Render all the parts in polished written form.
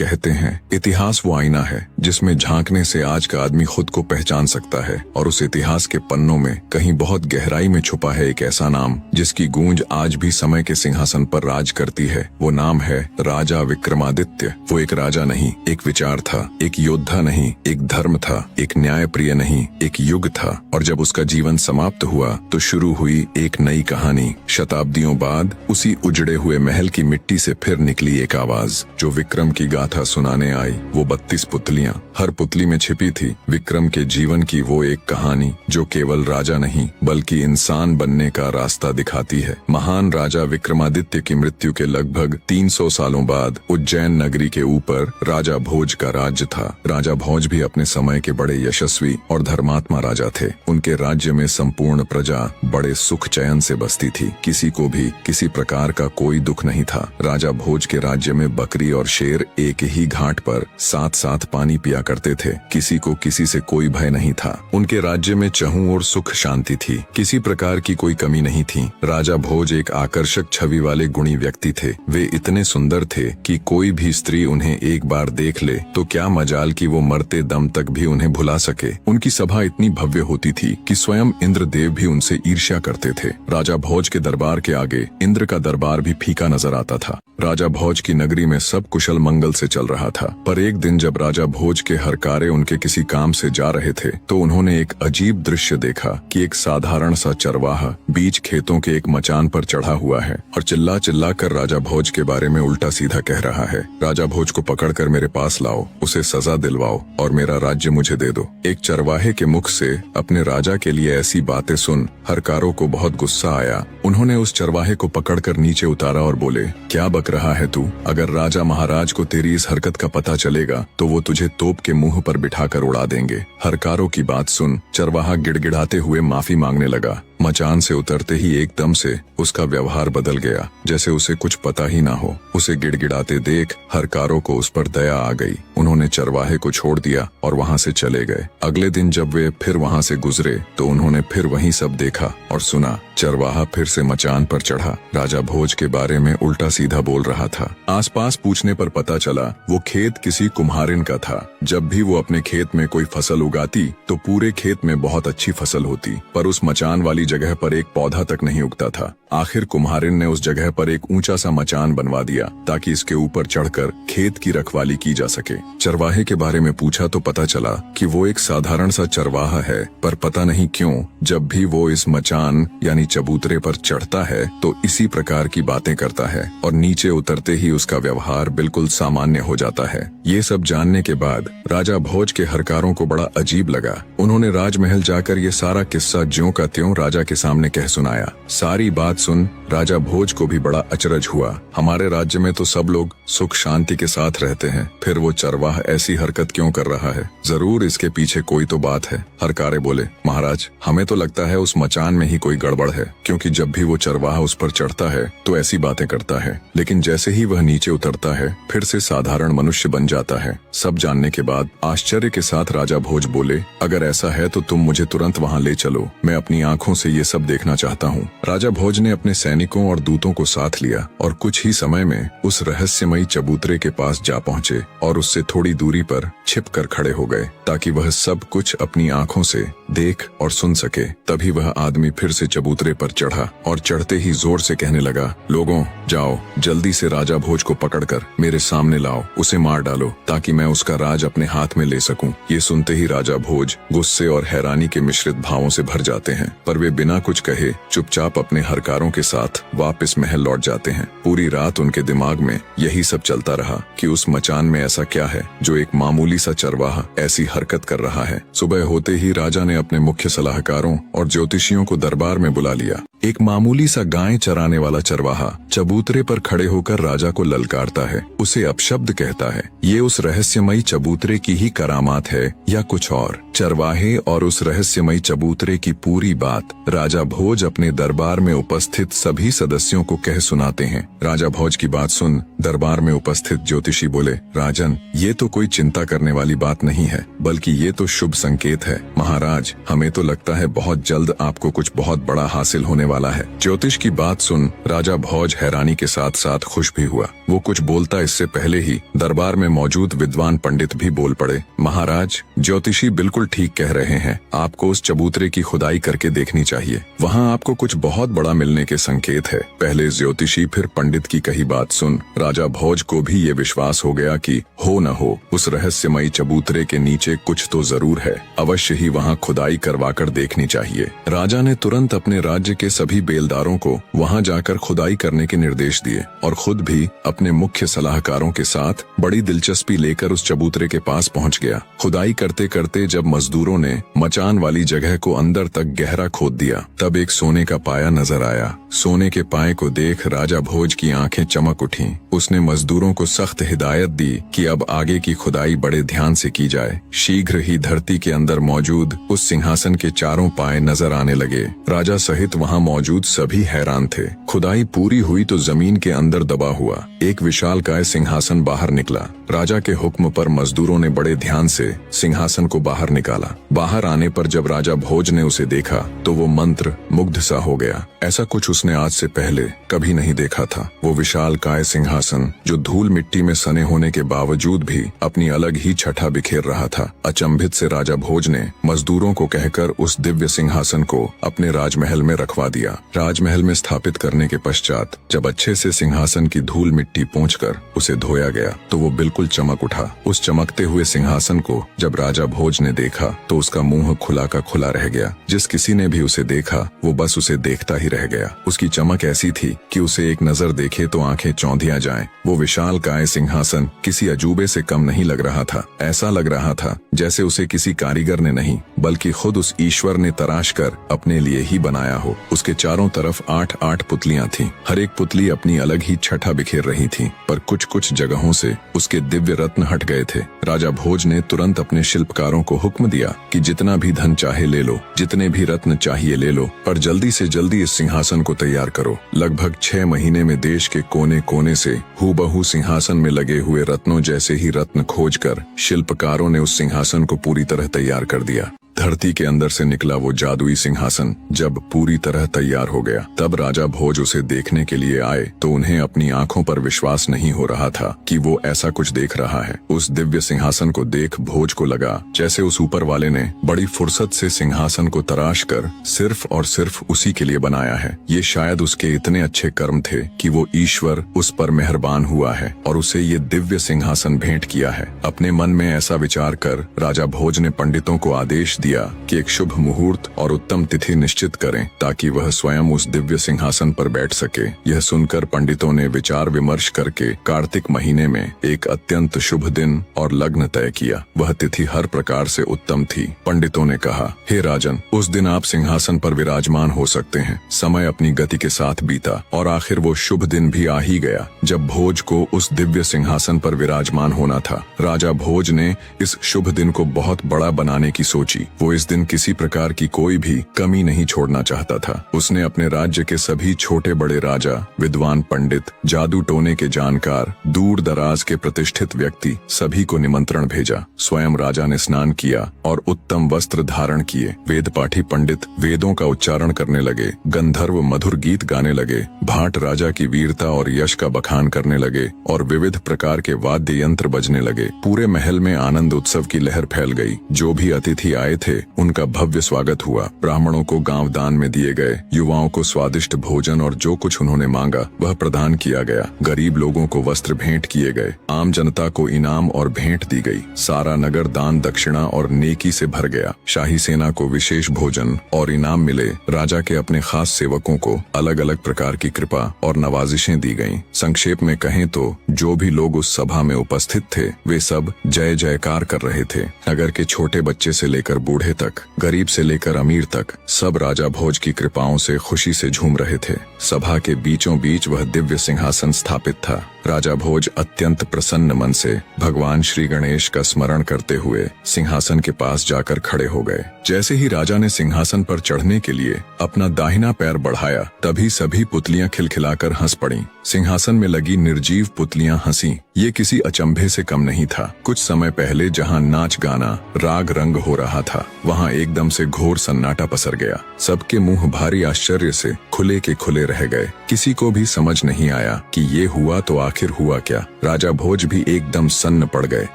कहते हैं इतिहास वो आईना है जिसमें झांकने से आज का आदमी खुद को पहचान सकता है, और उस इतिहास के पन्नों में कहीं बहुत गहराई में छुपा है एक ऐसा नाम जिसकी गूंज आज भी समय के सिंहासन पर राज करती है। वो नाम है राजा विक्रमादित्य। वो एक राजा नहीं, एक विचार था, एक योद्धा नहीं, एक धर्म था, एक न्यायप्रिय नहीं, एक युग था। और जब उसका जीवन समाप्त हुआ तो शुरू हुई एक नई कहानी। शताब्दियों बाद उसी उजड़े हुए महल की मिट्टी से फिर निकली एक आवाज जो विक्रम की गाथा सुनाने आई। वो 32 पुतलियां, हर पुतली में छिपी थी विक्रम के जीवन की वो एक कहानी जो केवल राजा नहीं बल्कि इंसान बनने का रास्ता दिखाती है। महान राजा विक्रमादित्य की मृत्यु के लगभग 300 सालों बाद उज्जैन नगरी के ऊपर राजा भोज का राज्य था। राजा भोज भी अपने समय के बड़े यशस्वी और धर्मात्मा राजा थे। उनके राज्य में संपूर्ण प्रजा बड़े सुख चैन से बसती थी। किसी को भी किसी प्रकार का कोई दुख नहीं था। राजा भोज के राज्य में बकरी और शेर एक ही घाट पर साथ साथ पानी पिया करते थे। किसी को किसी से कोई भय नहीं था। उनके राज्य में चहुं और सुख शांति थी। किसी प्रकार की कोई कमी नहीं थी। राजा भोज एक आकर्षक छवि वाले गुणी व्यक्ति थे। वे इतने सुंदर थे कि कोई भी स्त्री उन्हें एक बार देख ले तो क्या मजाल कि वो मरते दम तक भी उन्हें भुला सके। उनकी सभा इतनी भव्य होती थी कि स्वयं इंद्रदेव भी उनसे ईर्ष्या करते थे। राजा भोज के दरबार के आगे इंद्र का दरबार भी फीका नजर आता था। राजा भोज की नगरी में सब कुशल मंगल से चल रहा था, पर एक दिन जब राजा भोज के हरकारे उनके किसी काम से जा रहे थे तो उन्होंने एक अजीब दृश्य देखा कि एक साधारण सा चरवाहा बीच खेतों के एक मचान पर चढ़ा हुआ है और चिल्ला चिल्ला कर राजा भोज के बारे में उल्टा सीधा कह रहा है। राजा भोज को पकड़कर मेरे पास लाओ, उसे सजा दिलवाओ और मेरा राज्य मुझे दे दो। एक चरवाहे के मुख से अपने राजा के लिए ऐसी बातें सुन हरकारों को बहुत गुस्सा आया। उन्होंने उस चरवाहे को पकड़कर नीचे उतारा और बोले, क्या बक रहा है तू? अगर राजा महाराज को तेरी इस हरकत का पता चलेगा तो वो तुझे तोप के मुंह पर बिठाकर उड़ा देंगे। हरकारों की बात सुन चरवाहा गिड़गिड़ाते हुए माफी मांगने लगा। मचान से उतरते ही एकदम से उसका व्यवहार बदल गया, जैसे उसे कुछ पता ही ना हो। उसे गिड़गिड़ाते देख हरकारों को उस पर दया आ गई। उन्होंने चरवाहे को छोड़ दिया और वहां से चले गए। अगले दिन जब वे फिर वहां से गुजरे तो उन्होंने फिर वही सब देखा और सुना। चरवाहा फिर से मचान पर चढ़ा, राजा भोज के बारे में उल्टा सीधा बोल रहा था। आसपास पूछने पर पता चला वो खेत किसी कुम्हारिन का था। जब भी वो अपने खेत में कोई फसल उगाती तो पूरे खेत में बहुत अच्छी फसल होती, पर उस मचान वाली जगह पर एक पौधा तक नहीं उगता था। आखिर कुम्हारिन ने उस जगह पर एक ऊंचा सा मचान बनवा दिया ताकि इसके ऊपर चढ़कर खेत की रखवाली की जा सके। चरवाहे के बारे में पूछा तो पता चला कि वो एक साधारण सा चरवाहा है, पर पता नहीं क्यों जब भी वो इस मचान यानी चबूतरे पर चढ़ता है तो इसी प्रकार की बातें करता है और नीचे उतरते ही उसका व्यवहार बिल्कुल सामान्य हो जाता है। ये सब जानने के बाद राजा भोज के हरकारों को बड़ा अजीब लगा। उन्होंने राजमहल जाकर ये सारा किस्सा ज्यों का त्यों राजा के सामने कह सुनाया। सारी बात सुन राजा भोज को भी बड़ा अचरज हुआ। हमारे राज्य में तो सब लोग सुख शांति के साथ रहते हैं, फिर वो चरवाह ऐसी हरकत क्यों कर रहा है? जरूर इसके पीछे कोई तो बात है। हरकारे बोले, महाराज हमें तो लगता है उस मचान में ही कोई गड़बड़ है, क्योंकि जब भी वो चरवाहा उस पर चढ़ता है तो ऐसी बातें करता है, लेकिन जैसे ही वह नीचे उतरता है फिर से साधारण मनुष्य बन जाता है। सब जानने के बाद आश्चर्य के साथ राजा भोज बोले, अगर ऐसा है तो तुम मुझे तुरंत वहाँ ले चलो, मैं अपनी आंखों से ये सब देखना चाहता हूँ। राजा भोज ने अपने सैनिकों और दूतों को साथ लिया और कुछ ही समय में उस रहस्यमयी चबूतरे के पास जा पहुँचे और उससे थोड़ी दूरी पर छिप कर खड़े हो गए ताकि वह सब कुछ अपनी आंखों से देख और सुन सके। तभी वह आदमी फिर से चबूतरे पर चढ़ा और चढ़ते ही जोर से कहने लगा, लोगों जाओ जल्दी से राजा भोज को पकड़कर मेरे सामने लाओ, उसे मार डालो ताकि मैं उसका राज अपने हाथ में ले सकूं। ये सुनते ही राजा भोज गुस्से और हैरानी के मिश्रित भावों से भर जाते हैं, पर वे बिना कुछ कहे चुपचाप अपने हरकारों के साथ वापस महल लौट जाते हैं। पूरी रात उनके दिमाग में यही सब चलता रहा कि उस मचान में ऐसा क्या है जो एक मामूली सा चरवाहा ऐसी हरकत कर रहा है। सुबह होते ही राजा ने अपने मुख्य सलाहकारों और ज्योतिषियों को दरबार में बुला लिया। एक मामूली सा गाय चराने वाला चरवाहा चबूतरे पर खड़े होकर राजा को ललकारता है, उसे अपशब्द कहता है। ये उस रहस्यमयी चबूतरे की ही करामात है या कुछ और? चरवाहे और उस रहस्यमयी चबूतरे की पूरी बात राजा भोज अपने दरबार में उपस्थित सभी सदस्यों को कह सुनाते हैं। राजा भोज की बात सुन दरबार में उपस्थित ज्योतिषी बोले, राजन ये तो कोई चिंता करने वाली बात नहीं है, बल्कि ये तो शुभ संकेत है। महाराज, हमें तो लगता है बहुत जल्द आपको कुछ बहुत बड़ा हासिल होने वाला है। ज्योतिष की बात सुन राजा भोज हैरानी के साथ साथ खुश भी हुआ। वो कुछ बोलता इससे पहले ही दरबार में मौजूद विद्वान पंडित भी बोल पड़े। महाराज, ज्योतिषी बिल्कुल ठीक कह रहे हैं। आपको उस चबूतरे की खुदाई करके देखनी चाहिए। वहाँ आपको कुछ बहुत बड़ा मिलने के संकेत है। पहले ज्योतिषी फिर पंडित की कही बात सुन राजा भोज को भी ये विश्वास हो गया कि हो न हो उस रहस्यमयी चबूतरे के नीचे कुछ तो जरूर है। अवश्य ही वहाँ खुदाई करवाकर देखनी चाहिए। राजा ने तुरंत अपने राज्य के सभी बेलदारों को वहाँ जाकर खुदाई करने के निर्देश दिए और खुद भी अपने मुख्य सलाहकारों के साथ बड़ी दिलचस्पी लेकर उस चबूतरे के पास पहुँच गया। खुदाई करते करते जब मजदूरों ने मचान वाली जगह को अंदर तक गहरा खोद दिया, तब एक सोने का पाया नजर आया। सोने के पाए को देख राजा भोज की आंखें चमक उठीं। उसने मजदूरों को सख्त हिदायत दी कि अब आगे की खुदाई बड़े ध्यान से की जाए। शीघ्र ही धरती के अंदर मौजूद उस सिंहासन के चारों पाए नजर आने लगे। राजा सहित वहाँ मौजूद सभी हैरान थे। खुदाई पूरी हुई तो जमीन के अंदर दबा हुआ एक विशालकाय सिंहासन बाहर निकला। राजा के हुक्म पर मजदूरों ने बड़े ध्यान से सिंहासन को बाहर निकाला। बाहर आने पर जब राजा भोज ने उसे देखा तो वो मंत्र मुग्ध सा हो गया। ऐसा कुछ उसने आज से पहले कभी नहीं देखा था। वो विशालकाय सिंहासन जो धूल मिट्टी में सने होने के बावजूद भी अपनी अलग ही छठा बिखेर रहा था। अचंभित से राजा भोज ने मजदूरों को कहकर उस दिव्य सिंहासन को अपने राजमहल में रखवा दिया। राजमहल में स्थापित करने के पश्चात जब अच्छे से सिंहासन की धूल मिट्टी पोंछकर उसे धोया गया तो वो बिल्कुल चमक उठा। उस चमकते हुए सिंहासन को जब राजा भोज ने देखा तो उसका मुंह खुला का खुला रह गया। जिस किसी ने भी उसे देखा वो बस उसे देखता ही रह गया। उसकी चमक ऐसी थी कि उसे एक नजर देखे तो आंखें चौंधिया जाएं। वो विशालकाय सिंहासन किसी अजूबे से कम नहीं लग रहा था। ऐसा लग रहा था जैसे उसे किसी कारीगर ने नहीं बल्कि खुद उस ईश्वर ने तराश कर अपने लिए ही बनाया हो। उसके चारों तरफ 8-8 पुतलियां थीं। हर एक पुतली अपनी अलग ही छठा बिखेर रही थी, पर कुछ कुछ जगहों से उसके दिव्य रत्न हट गए थे। राजा भोज ने तुरंत अपने शिल्पकारों को हुक्म दिया कि जितना भी धन चाहे ले लो, जितने भी रत्न चाहिए ले लो, पर जल्दी से जल्दी इस सिंहासन को तैयार करो। लगभग 6 महीने में देश के कोने कोने से हूबहू सिंहासन में लगे हुए रत्नों जैसे ही रत्न खोजकर शिल्पकारों ने उस सिंहासन को पूरी तरह तैयार कर दिया। धरती के अंदर से निकला वो जादुई सिंहासन जब पूरी तरह तैयार हो गया, तब राजा भोज उसे देखने के लिए आए तो उन्हें अपनी आंखों पर विश्वास नहीं हो रहा था कि वो ऐसा कुछ देख रहा है। उस दिव्य सिंहासन को देख भोज को लगा जैसे उस ऊपर वाले ने बड़ी फुर्सत से सिंहासन को तराश कर सिर्फ और सिर्फ उसी के लिए बनाया है। ये शायद उसके इतने अच्छे कर्म थे कि वो ईश्वर उस पर मेहरबान हुआ है और उसे ये दिव्य सिंहासन भेंट किया है। अपने मन में ऐसा विचार कर राजा भोज ने पंडितों को आदेश दिया कि एक शुभ मुहूर्त और उत्तम तिथि निश्चित करें ताकि वह स्वयं उस दिव्य सिंहासन पर बैठ सके। यह सुनकर पंडितों ने विचार विमर्श करके कार्तिक महीने में एक अत्यंत शुभ दिन और लग्न तय किया। वह तिथि हर प्रकार से उत्तम थी। पंडितों ने कहा, हे राजन, उस दिन आप सिंहासन पर विराजमान हो सकते हैं। समय अपनी गति के साथ बीता और आखिर वो शुभ दिन भी आ ही गया जब भोज को उस दिव्य सिंहासन पर विराजमान होना था। राजा भोज ने इस शुभ दिन को बहुत बड़ा बनाने की सोची। वो इस दिन किसी प्रकार की कोई भी कमी नहीं छोड़ना चाहता था। उसने अपने राज्य के सभी छोटे बड़े राजा, विद्वान पंडित, जादू टोने के जानकार, दूर दराज के प्रतिष्ठित व्यक्ति सभी को निमंत्रण भेजा। स्वयं राजा ने स्नान किया और उत्तम वस्त्र धारण किए। वेद पाठी पंडित वेदों का उच्चारण करने लगे, गंधर्व मधुर गीत गाने लगे, भाट राजा की वीरता और यश का बखान करने लगे और विविध प्रकार के वाद्य यंत्र बजने लगे। पूरे महल में आनंद उत्सव की लहर फैल गई। जो भी अतिथि आए थे उनका भव्य स्वागत हुआ। ब्राह्मणों को गांव दान में दिए गए, युवाओं को स्वादिष्ट भोजन और जो कुछ उन्होंने मांगा वह प्रदान किया गया। गरीब लोगों को वस्त्र भेंट किए गए, आम जनता को इनाम और भेंट दी गई। सारा नगर दान दक्षिणा और नेकी से भर गया। शाही सेना को विशेष भोजन और इनाम मिले। राजा के अपने खास सेवकों को अलग अलग प्रकार की कृपा और नवाजिशें दी गईं। संक्षेप में कहें तो जो भी लोग उस सभा में उपस्थित थे वे सब जय जयकार कर रहे थे। नगर के छोटे बच्चे से लेकर बूढ़े तक, गरीब से लेकर अमीर तक सब राजा भोज की कृपाओं से खुशी से झूम रहे थे। सभा के बीचों बीच वह दिव्य सिंहासन स्थापित था। राजा भोज अत्यंत प्रसन्न मन से भगवान श्री गणेश का स्मरण करते हुए सिंहासन के पास जाकर खड़े हो गए। जैसे ही राजा ने सिंहासन पर चढ़ने के लिए अपना दाहिना पैर बढ़ाया, तभी सभी पुतलियां खिलखिलाकर हंस पड़ीं। सिंहासन में लगी निर्जीव पुतलियां हंसी। ये किसी अचंभे से कम नहीं था। कुछ समय पहले जहां नाच गाना राग रंग हो रहा था, वहां एकदम से घोर सन्नाटा पसर गया। सबके मुंह भारी आश्चर्य से खुले के खुले रह गए। किसी को भी समझ नहीं आया कि ये हुआ तो आखिर हुआ क्या। राजा भोज भी एकदम सन्न पड़ गए,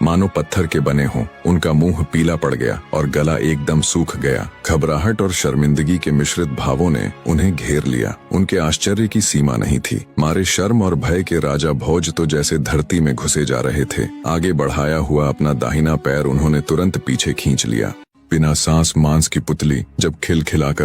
मानो पत्थर के बने हों। उनका मुंह पीला पड़ गया और गला एकदम सूख गया। घबराहट और शर्मिंदगी के मिश्रित भावों ने उन्हें घेर लिया। उनके आश्चर्य की सीमा नहीं थी। मारे शर्म और भय के राजा भोज तो जैसे धरती में घुसे जा रहे थे। आगे बढ़ाया हुआ अपना दाहिना पैर उन्होंने तुरंत पीछे खींच लिया। बिना सांस मांस की पुतली जब खिलखिलाकर